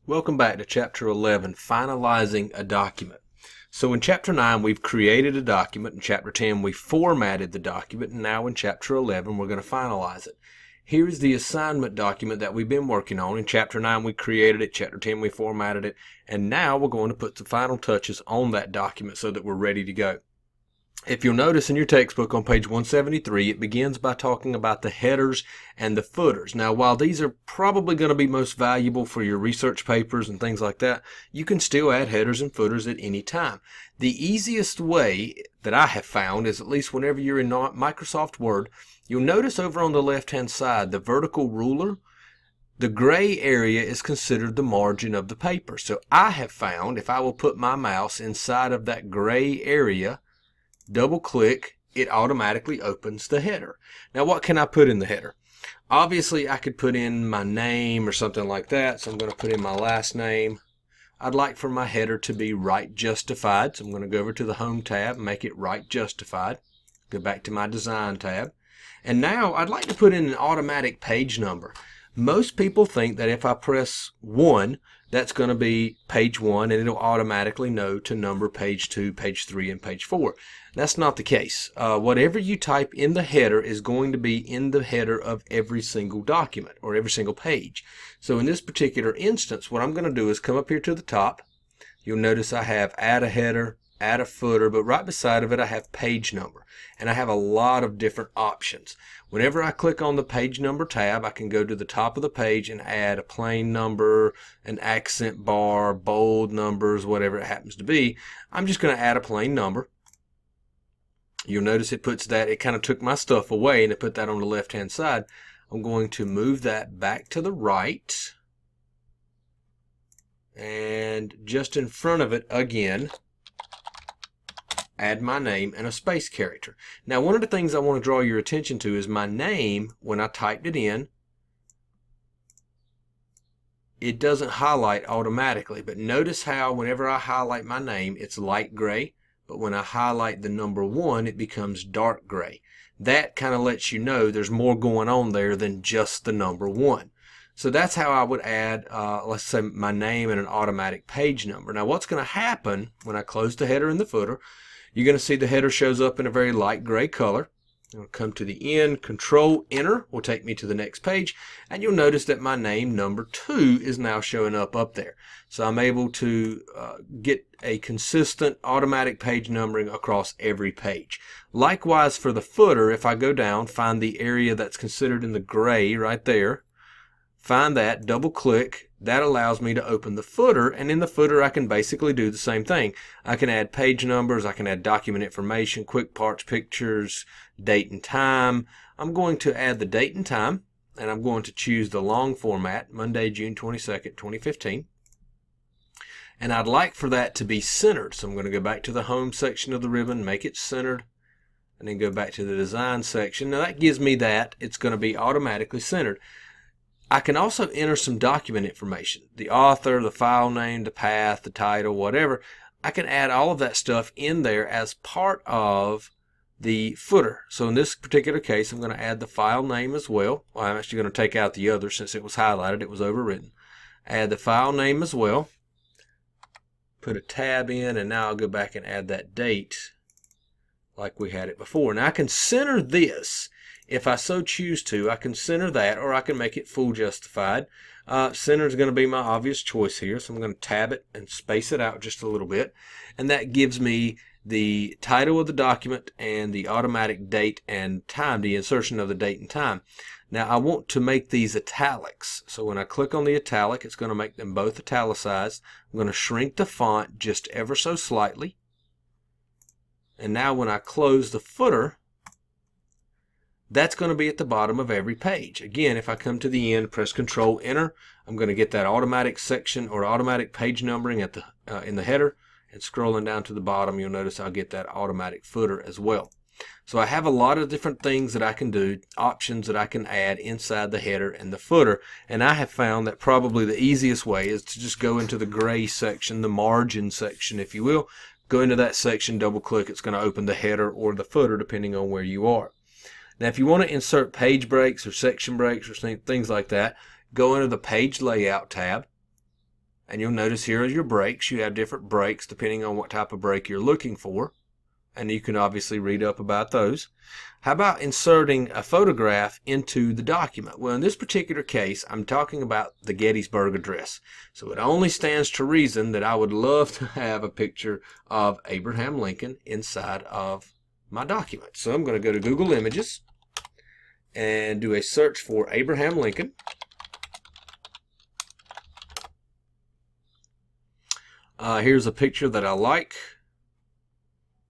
Welcome back to Chapter 11, Finalizing a Document. So in Chapter 9, we've created a document. In Chapter 10, we formatted the document. And now in Chapter 11, we're going to finalize it. Here is the assignment document that we've been working on. In Chapter 9, we created it. Chapter 10, we formatted it. And now we're going to put the final touches on that document so that we're ready to go. If you'll notice in your textbook on page 173, it begins by talking about the headers and the footers. Now, while these are probably going to be most valuable for your research papers and things like that, you can still add headers and footers at any time. The easiest way that I have found is, at least whenever you're in Microsoft Word, you'll notice over on the left-hand side, the vertical ruler, the gray area is considered the margin of the paper. So I have found if I will put my mouse inside of that gray area, double click, it automatically opens the header. Now what can I put in the header? Obviously I could put in my name or something like that, so I'm going to put in my last name. I'd like for my header to be right justified, so I'm going to go over to the Home tab and make it right justified. Go back to my Design tab. And now I'd like to put in an automatic page number. Most people think that if I press 1, that's going to be page 1 and it'll automatically know to number page 2, page 3, and page 4. That's not the case. Whatever you type in the header is going to be in the header of every single document or every single page. So in this particular instance, what I'm going to do is come up here to the top. You'll notice I have add a header, add a footer, but right beside of it I have page number. And I have a lot of different options. Whenever I click on the page number tab, I can go to the top of the page and add a plain number, an accent bar, bold numbers, whatever it happens to be. I'm just going to add a plain number. You'll notice it puts that, it kind of took my stuff away and it put that on the left hand side. I'm going to move that back to the right. And just in front of it again, add my name and a space character. Now one of the things I want to draw your attention to is my name. When I typed it in, it doesn't highlight automatically, but notice how whenever I highlight my name it's light gray, but when I highlight the number 1 it becomes dark gray. That kind of lets you know there's more going on there than just the number 1. So that's how I would add, let's say, my name and an automatic page number. Now what's going to happen when I close the header and the footer, you're going to see the header shows up in a very light gray color. I'll come to the end, Control Enter will take me to the next page, and you'll notice that my name, number 2, is now showing up there. So I'm able to get a consistent automatic page numbering across every page. Likewise for the footer, if I go down, find the area that's considered in the gray right there, find that, double click, that allows me to open the footer, and in the footer I can basically do the same thing. I can add page numbers, I can add document information, quick parts, pictures, date and time. I'm going to add the date and time, and I'm going to choose the long format, Monday, June 22nd, 2015. And I'd like for that to be centered, so I'm going to go back to the Home section of the ribbon, make it centered, and then go back to the Design section. Now that gives me that. It's going to be automatically centered. I can also enter some document information, the author, the file name, the path, the title, whatever. I can add all of that stuff in there as part of the footer. So in this particular case, I'm going to add the file name as well. I'm actually going to take out the other since it was highlighted, it was overwritten. Add the file name as well. Put a tab in, and now I'll go back and add that date like we had it before. Now I can center this. If I so choose to, I can center that, or I can make it full justified. Center is going to be my obvious choice here, so I'm going to tab it and space it out just a little bit. And that gives me the title of the document and the automatic date and time, the insertion of the date and time. Now I want to make these italics. So when I click on the italic, it's going to make them both italicized. I'm going to shrink the font just ever so slightly. And now when I close the footer, that's going to be at the bottom of every page. Again, if I come to the end, press Control Enter, I'm going to get that automatic section or automatic page numbering at the in the header, and scrolling down to the bottom, you'll notice I'll get that automatic footer as well. So I have a lot of different things that I can do, options that I can add inside the header and the footer, and I have found that probably the easiest way is to just go into the gray section, the margin section, if you will. Go into that section, double click, it's going to open the header or the footer depending on where you are. Now if you want to insert page breaks or section breaks or things like that, go into the Page Layout tab, And you'll notice here are your breaks. You have different breaks depending on what type of break you're looking for. And you can obviously read up about those. How about inserting a photograph into the document? Well, in this particular case, I'm talking about the Gettysburg Address. So it only stands to reason that I would love to have a picture of Abraham Lincoln inside of my document. So I'm going to go to Google Images and do a search for Abraham Lincoln. Here's a picture that I like.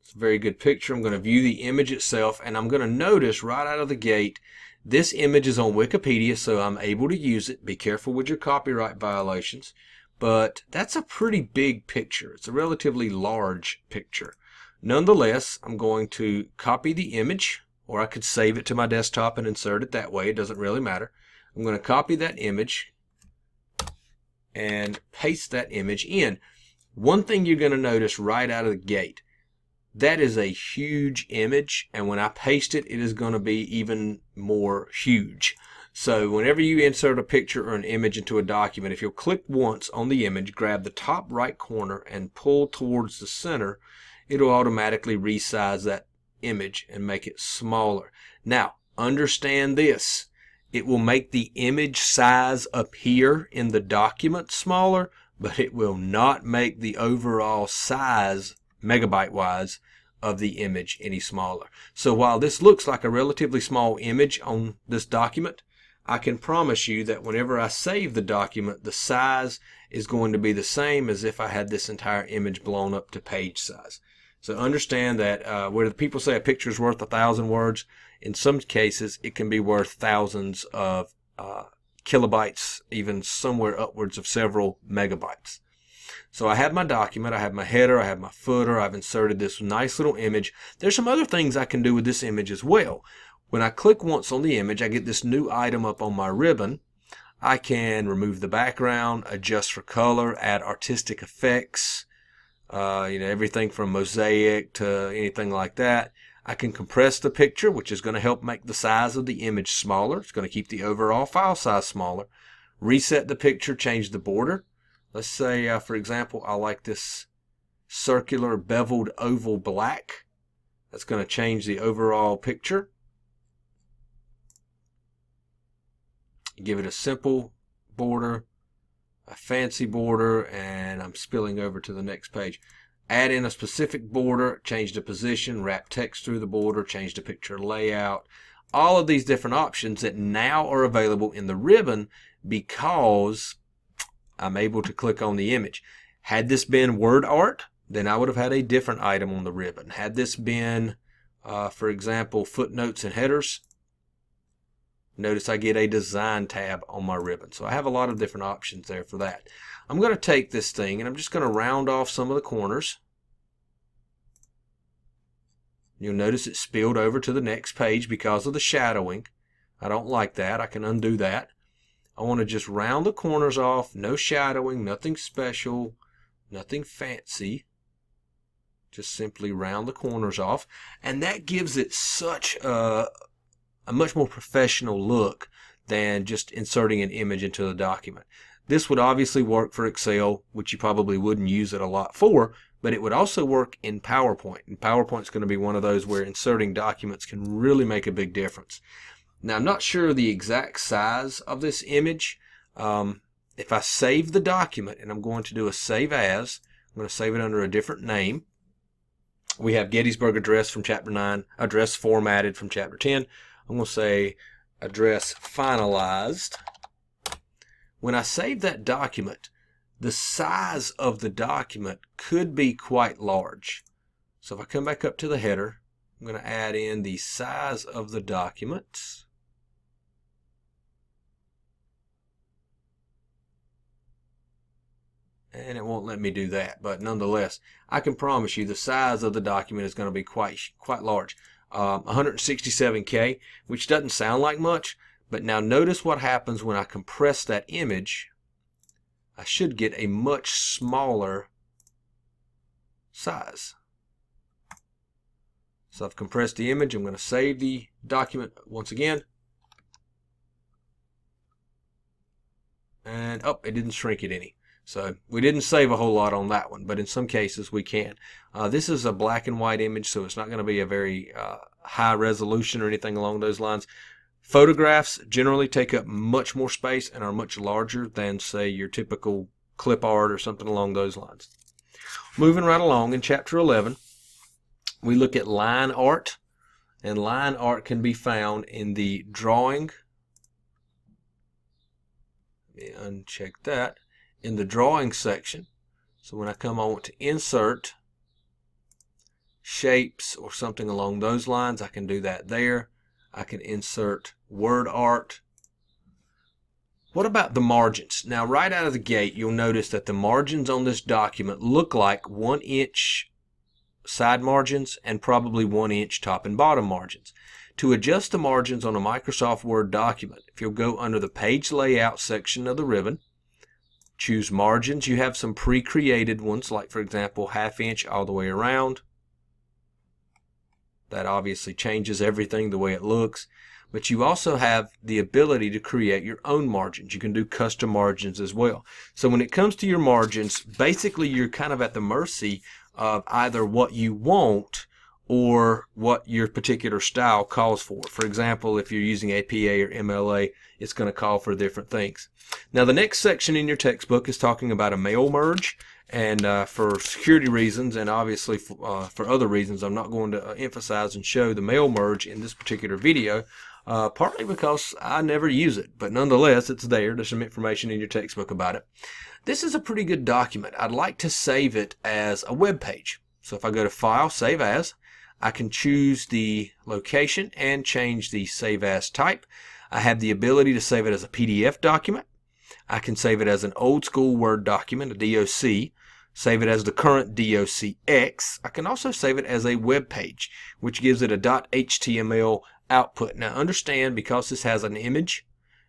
It's a very good picture. I'm going to view the image itself, and I'm going to notice right out of the gate, this image is on Wikipedia, so I'm able to use it. Be careful with your copyright violations. But that's a pretty big picture. It's a relatively large picture. Nonetheless, I'm going to copy the image, or I could save it to my desktop and insert it that way. It doesn't really matter. I'm going to copy that image and paste that image in. One thing you're going to notice right out of the gate, that is a huge image, and when I paste it, it is going to be even more huge. So whenever you insert a picture or an image into a document, if you'll click once on the image, grab the top right corner and pull towards the center, it'll automatically resize that image and make it smaller. Now, understand this. It will make the image size appear in the document smaller, but it will not make the overall size, megabyte-wise, of the image any smaller. So while this looks like a relatively small image on this document, I can promise you that whenever I save the document, the size is going to be the same as if I had this entire image blown up to page size. So understand that where the people say a picture is worth 1,000 words, in some cases it can be worth thousands of kilobytes, even somewhere upwards of several megabytes. So I have my document, I have my header, I have my footer, I've inserted this nice little image. There's some other things I can do with this image as well. When I click once on the image, I get this new item up on my ribbon. I can remove the background, adjust for color, add artistic effects, everything from mosaic to anything like that. I can compress the picture, which is going to help make the size of the image smaller. It's going to keep the overall file size smaller. Reset the picture, change the border. Let's say, for example, I like this circular beveled oval black. That's going to change the overall picture. Give it a simple border, a fancy border, and I'm spilling over to the next page. Add in a specific border, change the position, wrap text through the border, change the picture layout. All of these different options that now are available in the ribbon because I'm able to click on the image. Had this been word art, then I would have had a different item on the ribbon. Had this been, for example, footnotes and headers, notice I get a design tab on my ribbon. So I have a lot of different options there for that. I'm going to take this thing and I'm just going to round off some of the corners. You'll notice it spilled over to the next page because of the shadowing. I don't like that. I can undo that. I want to just round the corners off, no shadowing, nothing special, nothing fancy. Just simply round the corners off. And that gives it such a much more professional look than just inserting an image into the document. This would obviously work for Excel, which you probably wouldn't use it a lot for, but it would also work in PowerPoint. And PowerPoint's going to be one of those where inserting documents can really make a big difference. Now, I'm not sure the exact size of this image. If I save the document, and I'm going to do a save as, I'm going to save it under a different name. We have Gettysburg Address from Chapter 9, Address Formatted from Chapter 10. I'm going to say Address Finalized. When I save that document, the size of the document could be quite large. So if I come back up to the header, I'm going to add in the size of the document. And it won't let me do that, but nonetheless, I can promise you the size of the document is going to be quite large. 167K, which doesn't sound like much, but now notice what happens when I compress that image. I should get a much smaller size. So I've compressed the image. I'm going to save the document once again. And it didn't shrink it any. So we didn't save a whole lot on that one, but in some cases we can. This is a black and white image, so it's not going to be a very high resolution or anything along those lines. Photographs generally take up much more space and are much larger than, say, your typical clip art or something along those lines. Moving right along, in Chapter 11, we look at line art, and line art can be found in the drawing. Let me uncheck that. In the drawing section. So when I come on to insert shapes or something along those lines, I can do that there. I can insert word art. What about the margins? Now right out of the gate you'll notice that the margins on this document look like 1-inch side margins and probably 1-inch top and bottom margins. To adjust the margins on a Microsoft Word document, if you'll go under the page layout section of the ribbon, choose margins. You have some pre-created ones, like for example 1/2 inch all the way around. That obviously changes everything the way it looks. But you also have the ability to create your own margins. You can do custom margins as well. So when it comes to your margins, basically you're kind of at the mercy of either what you want or what your particular style calls for. For example, if you're using APA or MLA, it's going to call for different things. Now the next section in your textbook is talking about a mail merge, and for security reasons and obviously for other reasons, I'm not going to emphasize and show the mail merge in this particular video, partly because I never use it, but nonetheless it's there. There's some information in your textbook about it. This is a pretty good document. I'd like to save it as a web page. So if I go to File, Save As, I can choose the location and change the Save As type. I have the ability to save it as a PDF document. I can save it as an old school Word document, a DOC, save it as the current DOCX. I can also save it as a web page, which gives it a .html output. Now understand, because this has an image,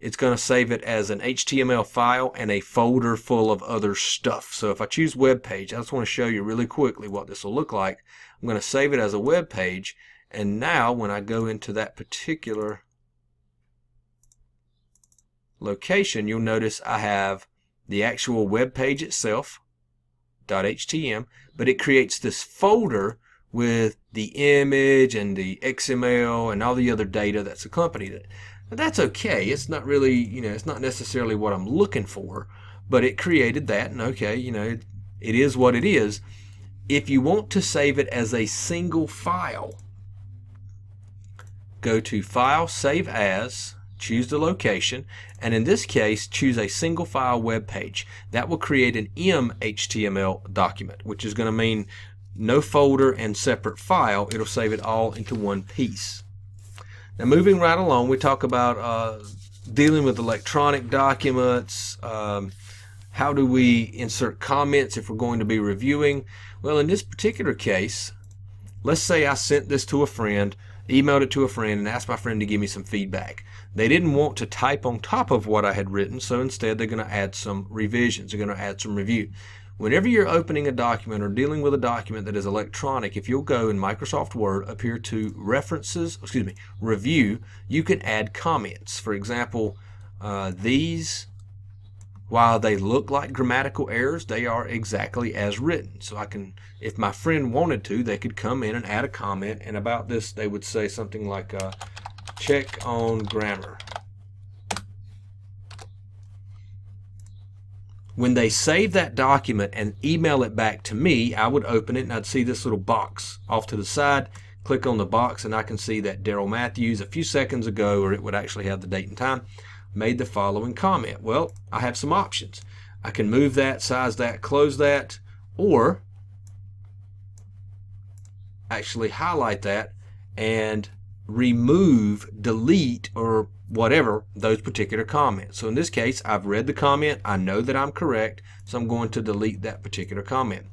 it's going to save it as an HTML file and a folder full of other stuff. So if I choose web page, I just want to show you really quickly what this will look like. I'm going to save it as a web page, and now when I go into that particular location, you'll notice I have the actual web page itself, .htm, but it creates this folder with the image and the XML and all the other data that's accompanied it. Now that's okay. It's not really, it's not necessarily what I'm looking for, but it created that, and okay, it is what it is. If you want to save it as a single file, go to File, Save As, choose the location, and in this case choose a single file web page. That will create an mHTML document, which is going to mean no folder and separate file. It'll save it all into one piece. Now moving right along, we talk about dealing with electronic documents. How do we insert comments if we're going to be reviewing? Well, in this particular case, let's say I sent this to a friend, emailed it to a friend, and asked my friend to give me some feedback. They didn't want to type on top of what I had written, so instead they're going to add some revisions. They're going to add some review. Whenever you're opening a document or dealing with a document that is electronic, if you'll go in Microsoft Word up here to Review, you can add comments. For example, these, while they look like grammatical errors, they are exactly as written. So I can, if my friend wanted to, they could come in and add a comment, and about this they would say something like check on grammar. When they save that document and email it back to me, I would open it and I'd see this little box off to the side. Click on the box and I can see that Daryl Matthews a few seconds ago, or it would actually have the date and time, made the following comment. Well, I have some options. I can move that, size that, close that, or actually highlight that and remove, delete, or whatever those particular comments. So in this case, I've read the comment, I know that I'm correct, so I'm going to delete that particular comment.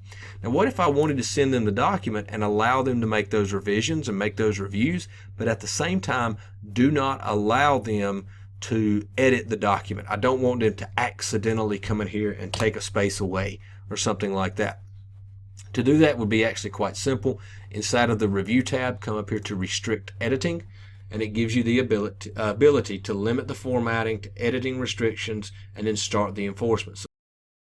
Now what if I wanted to send them the document and allow them to make those revisions and make those reviews, but at the same time do not allow them to edit the document? I don't want them to accidentally come in here and take a space away or something like that. To do that would be actually quite simple. Inside of the Review tab, come up here to Restrict Editing, and it gives you the ability to limit the formatting to editing restrictions and then start the enforcement. So